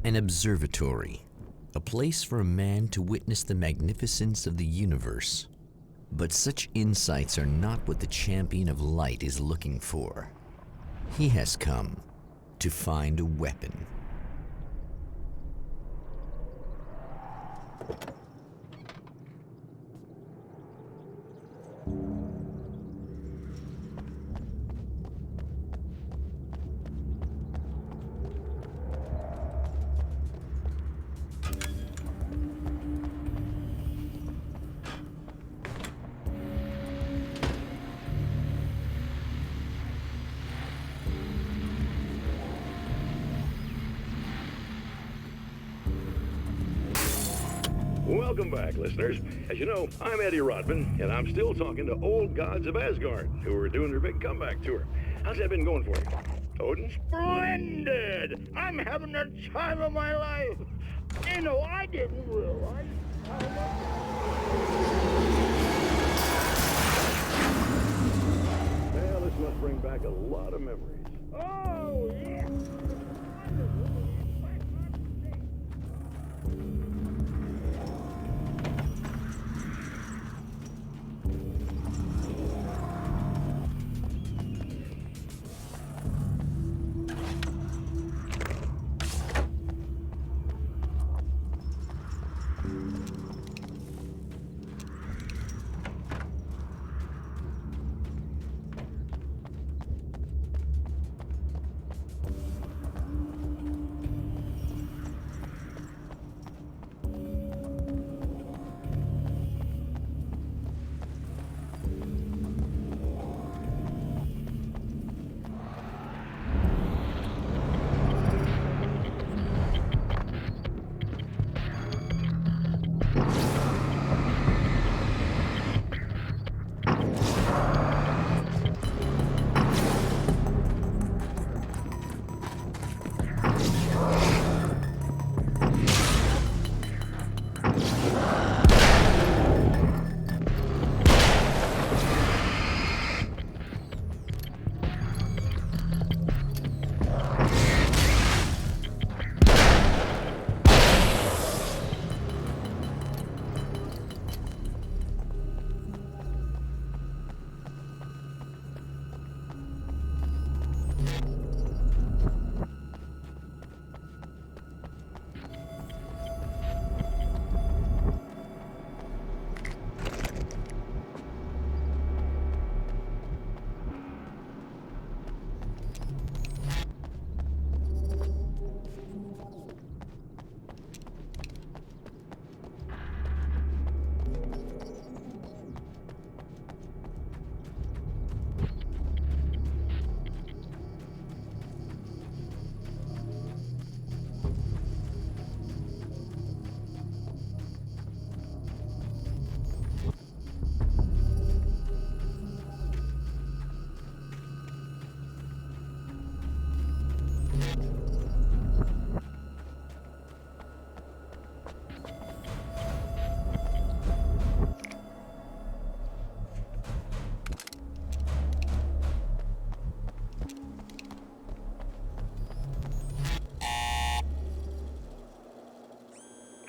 An observatory, a place for a man to witness the magnificence of the universe. But such insights are not what the champion of light is looking for. He has come to find a weapon. Welcome back, listeners. As you know, I'm Eddie Rodman, and I'm still talking to old gods of Asgard, who are doing their big comeback tour. How's that been going for you? Odin? Splendid! I'm having the time of my life! You know, I didn't realize how much... Well, this must bring back a lot of memories. Oh, yeah!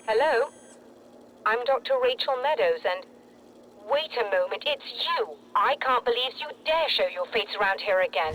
Hello? I'm Dr. Rachel Meadows, and... Wait a moment, it's you! I can't believe you dare show your face around here again.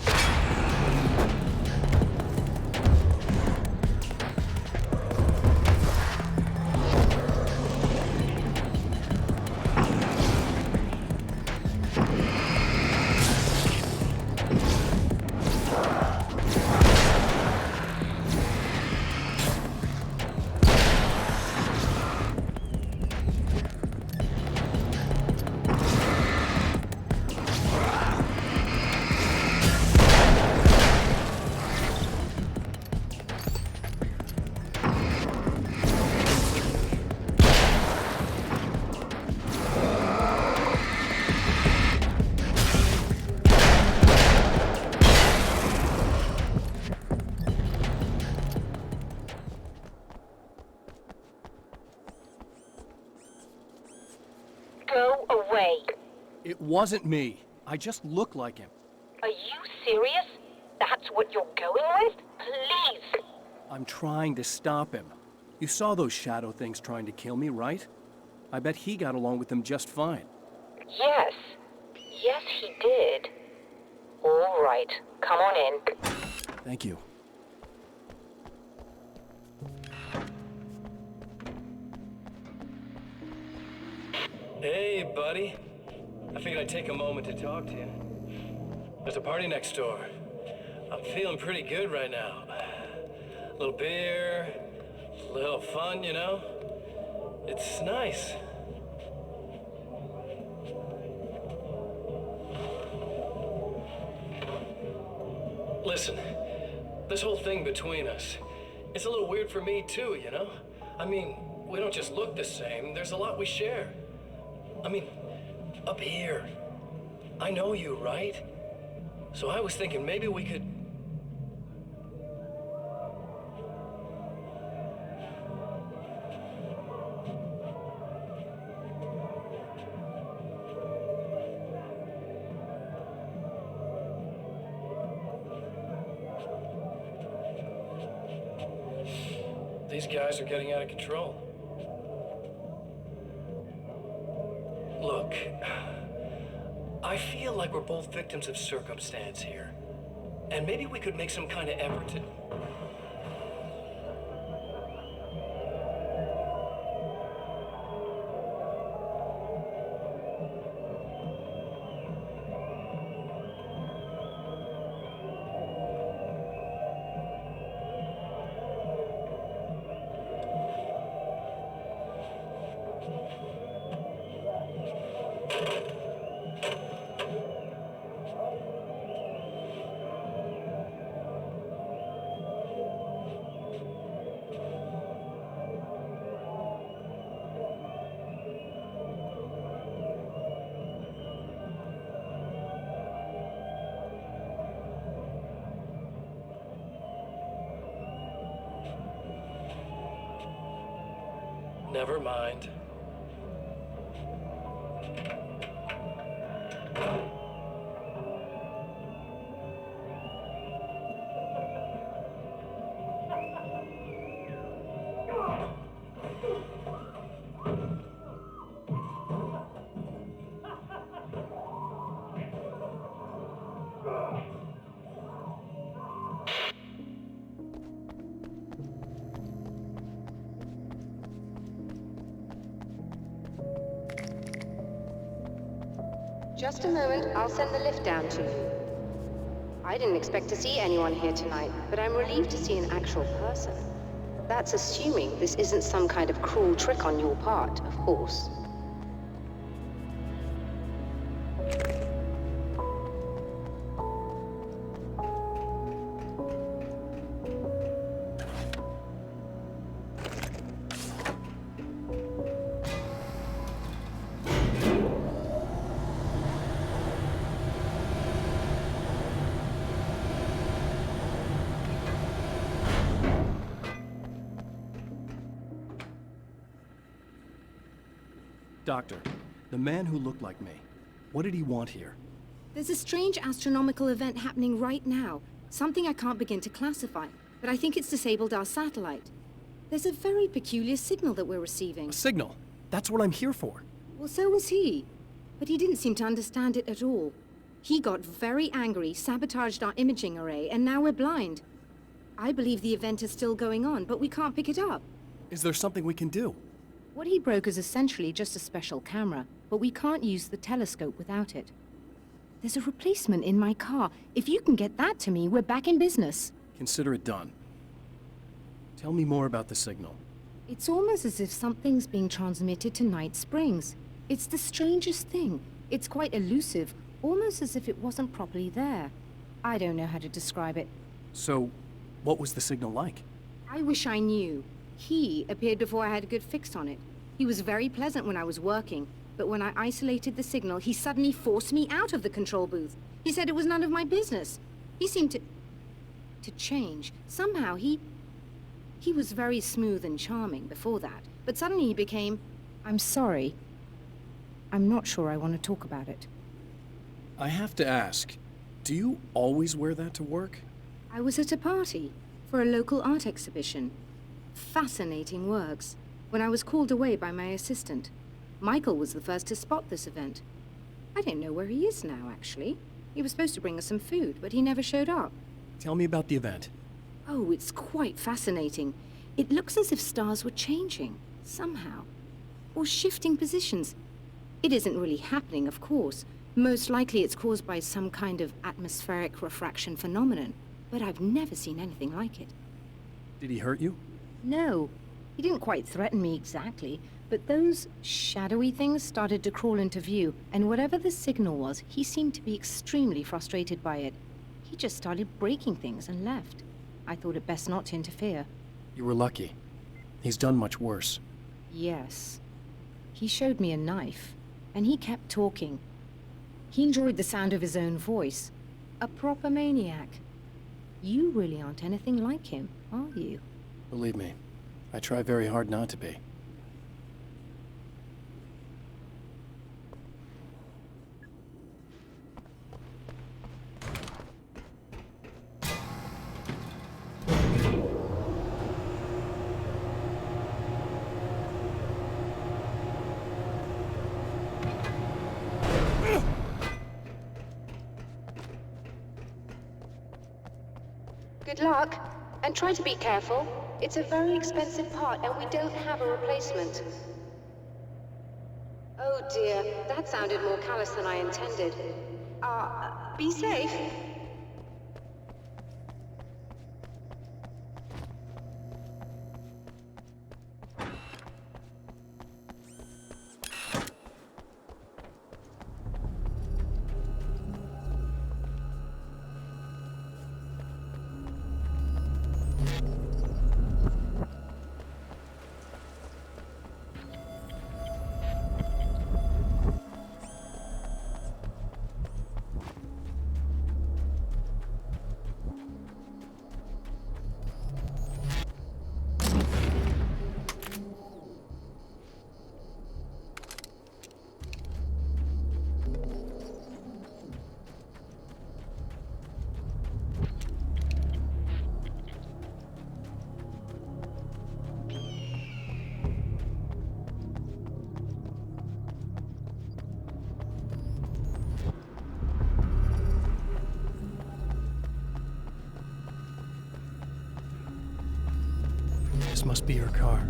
Go away. It wasn't me. I just look like him. Are you serious? That's what you're going with? Please. I'm trying to stop him. You saw those shadow things trying to kill me, right? I bet he got along with them just fine. Yes. Yes, he did. All right. Come on in. Thank you. Hey, buddy. I figured I'd take a moment to talk to you. There's a party next door. I'm feeling pretty good right now. A little beer, a little fun, you know? It's nice. Listen, this whole thing between us, it's a little weird for me too, you know? I mean, we don't just look the same, there's a lot we share. I mean, up here, I know you, right? So I was thinking maybe we could... These guys are getting out of control. Look, I feel like we're both victims of circumstance here. And maybe we could make some kind of effort to... Never mind. Just a moment, I'll send the lift down to you. I didn't expect to see anyone here tonight, but I'm relieved to see an actual person. That's assuming this isn't some kind of cruel trick on your part, of course. Doctor, the man who looked like me, what did he want here? There's a strange astronomical event happening right now. Something I can't begin to classify, but I think it's disabled our satellite. There's a very peculiar signal that we're receiving. A signal? That's what I'm here for. Well, so was he. But he didn't seem to understand it at all. He got very angry, sabotaged our imaging array, and now we're blind. I believe the event is still going on, but we can't pick it up. Is there something we can do? What he broke is essentially just a special camera, but we can't use the telescope without it. There's a replacement in my car. If you can get that to me, we're back in business. Consider it done. Tell me more about the signal. It's almost as if something's being transmitted to Night Springs. It's the strangest thing. It's quite elusive, almost as if it wasn't properly there. I don't know how to describe it. So, what was the signal like? I wish I knew. He appeared before I had a good fix on it. He was very pleasant when I was working, but when I isolated the signal, he suddenly forced me out of the control booth. He said it was none of my business. He seemed to change. Somehow he was very smooth and charming before that, but suddenly he became, I'm sorry. I'm not sure I want to talk about it. I have to ask, do you always wear that to work? I was at a party. for a local art exhibition. Fascinating works. When I was called away by my assistant, Michael was the first to spot this event. I don't know where he is now, actually. He was supposed to bring us some food, but he never showed up. Tell me about the event. Oh, it's quite fascinating. It looks as if stars were changing, somehow. Or shifting positions. It isn't really happening, of course. Most likely it's caused by some kind of atmospheric refraction phenomenon. But I've never seen anything like it. Did he hurt you? No. He didn't quite threaten me exactly, but those shadowy things started to crawl into view, and whatever the signal was, he seemed to be extremely frustrated by it. He just started breaking things and left. I thought it best not to interfere. You were lucky. He's done much worse. Yes. He showed me a knife, and he kept talking. He enjoyed the sound of his own voice. A proper maniac. You really aren't anything like him, are you? Believe me, I try very hard not to be. Good luck, and try to be careful. It's a very expensive part, and we don't have a replacement. Oh dear, that sounded more callous than I intended. Be safe. This must be her car.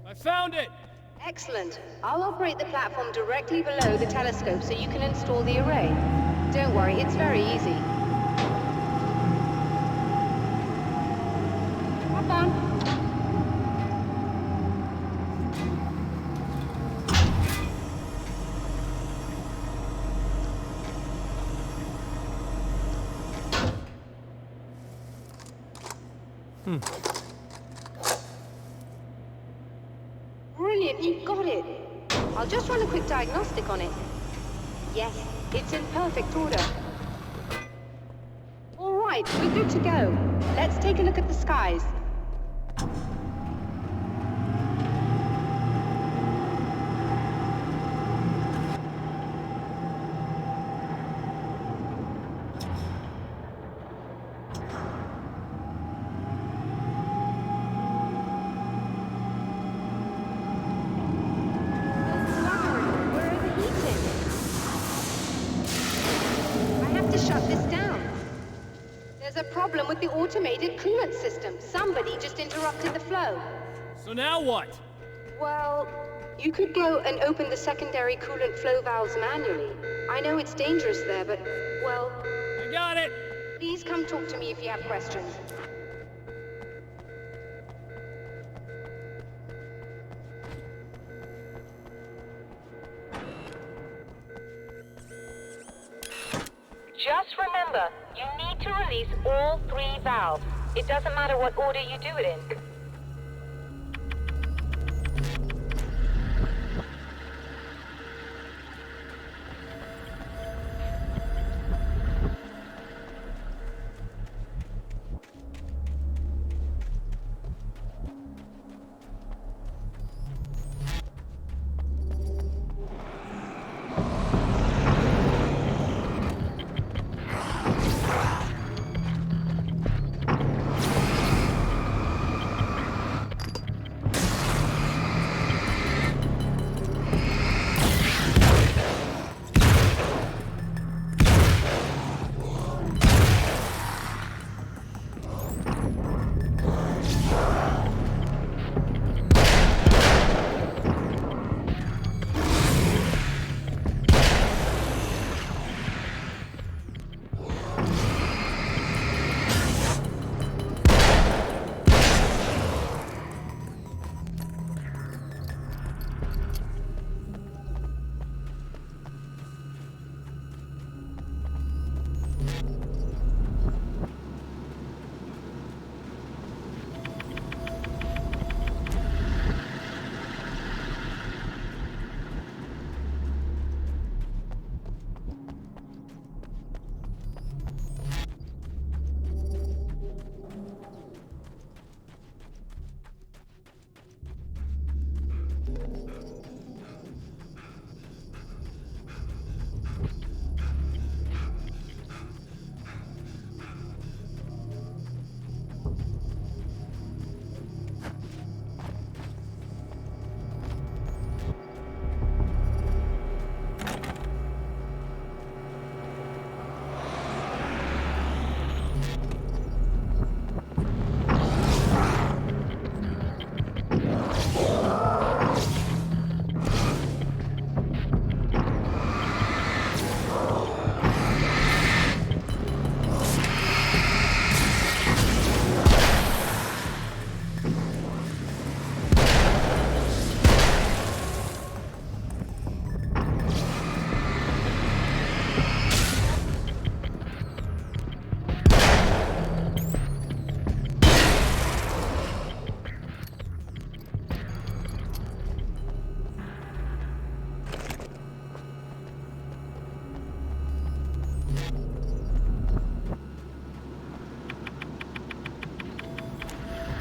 I found it! Excellent. I'll operate the platform directly below the telescope so you can install the array. Don't worry, it's very easy. Hop on. Brilliant, you got it. I'll just run a quick diagnostic on it. Yes, it's in perfect order. All right, we're good to go. Let's take a look at the skies. a problem with the automated coolant system. Somebody just interrupted the flow. So now what? Well, you could go and open the secondary coolant flow valves manually. I know it's dangerous there, but, well... I got it! Please come talk to me if you have questions. Just remember, you need to release all 3 valves. It doesn't matter what order you do it in.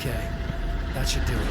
Okay, that should do it.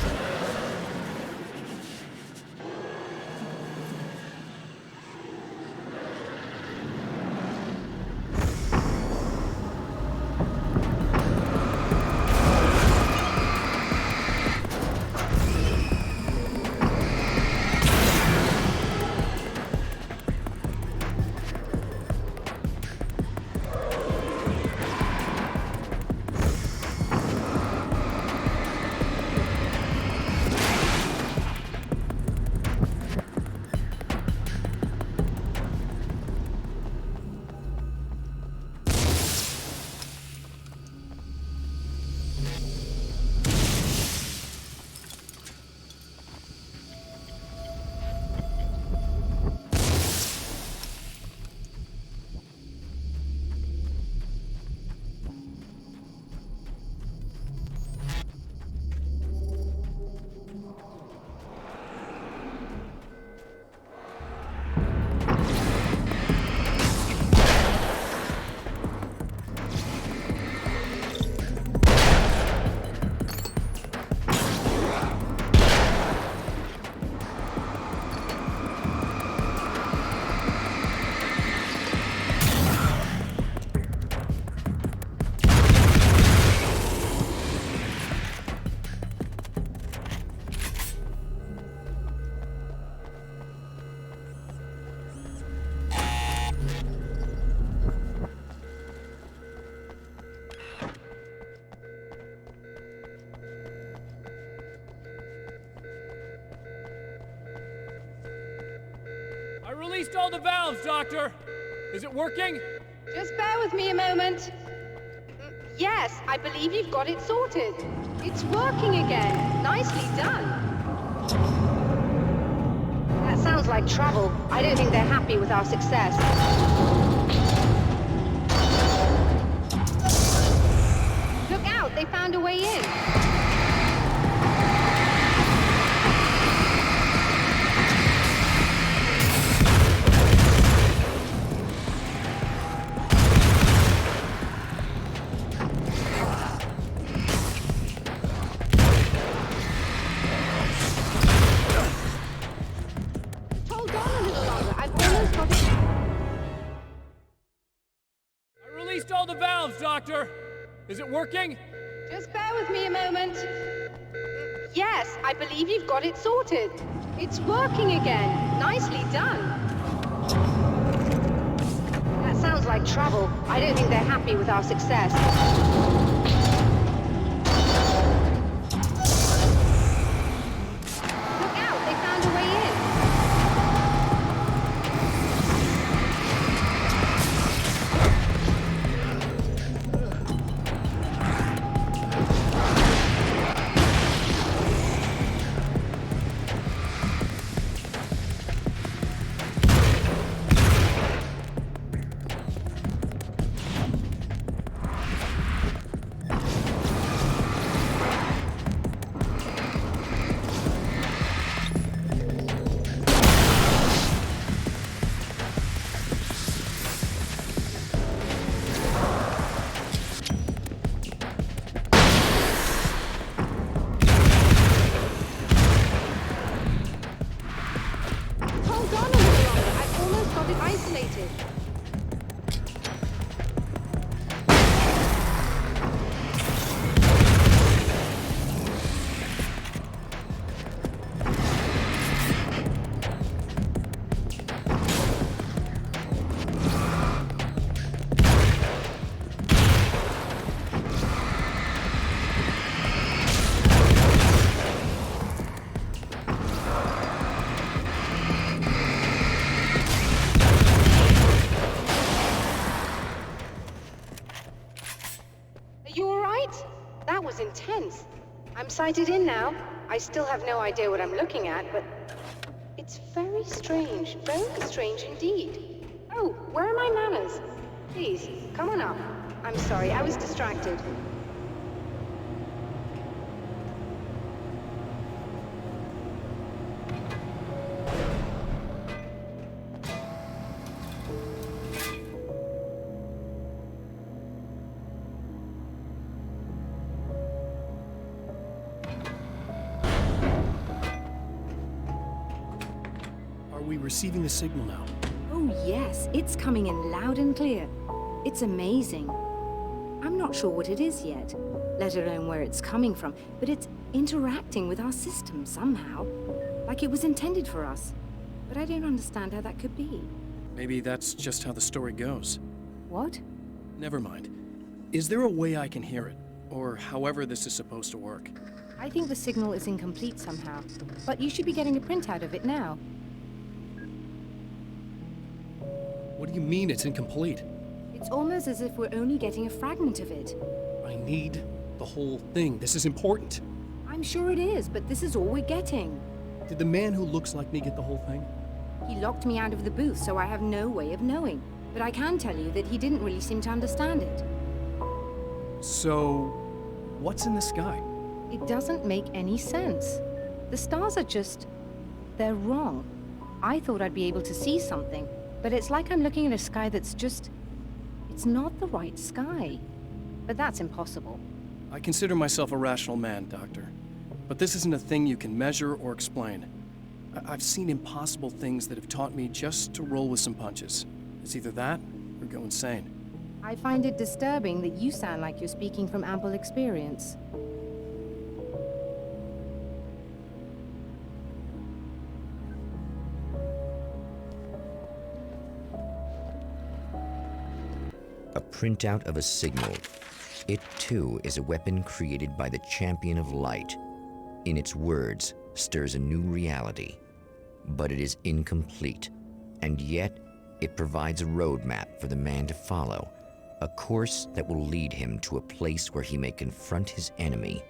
released all the valves, Doctor! Is it working? Just bear with me a moment. Yes, I believe you've got it sorted. It's working again. Nicely done. That sounds like trouble. I don't think they're happy with our success. Look out, they found a way in. Hold on a little longer. I've almost got it. I released all the valves, Doctor! Is it working? Just bear with me a moment. Yes, I believe you've got it sorted. It's working again. Nicely done. That sounds like trouble. I don't think they're happy with our success. Look out, they found a way in. Hold on a little longer. I've almost got it isolated. Are you all right? That was intense. I'm sighted in now. I still have no idea what I'm looking at, but it's very strange indeed. Oh, where are my manners? Please, come on up. I'm sorry, I was distracted. Are we receiving the signal now? Oh yes, it's coming in loud and clear. It's amazing. I'm not sure what it is yet, let alone where it's coming from, but it's interacting with our system somehow, like it was intended for us. But I don't understand how that could be. Maybe that's just how the story goes. What? Never mind. Is there a way I can hear it? Or however this is supposed to work? I think the signal is incomplete somehow, but you should be getting a printout of it now. What do you mean it's incomplete? It's almost as if we're only getting a fragment of it. I need the whole thing. This is important. I'm sure it is, but this is all we're getting. Did the man who looks like me get the whole thing? He locked me out of the booth, so I have no way of knowing. But I can tell you that he didn't really seem to understand it. So, what's in the sky? It doesn't make any sense. The stars are just... they're wrong. I thought I'd be able to see something, but it's like I'm looking at a sky that's just... it's not the right sky. But that's impossible. I consider myself a rational man, Doctor. But this isn't a thing you can measure or explain. I've seen impossible things that have taught me just to roll with some punches. It's either that, or go insane. I find it disturbing that you sound like you're speaking from ample experience. A printout of a signal. It too is a weapon created by the Champion of Light. In its words, stirs a new reality. But it is incomplete. And yet, it provides a roadmap for the man to follow, a course that will lead him to a place where he may confront his enemy.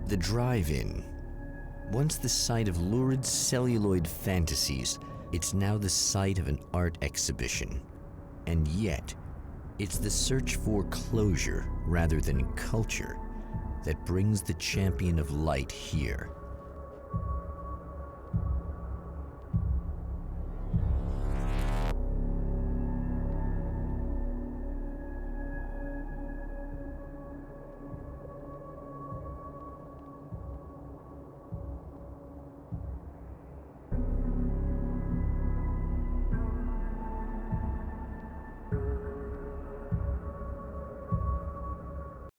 The drive-in. Once the site of lurid celluloid fantasies, it's now the site of an art exhibition. And yet, it's the search for closure rather than culture that brings the champion of light here.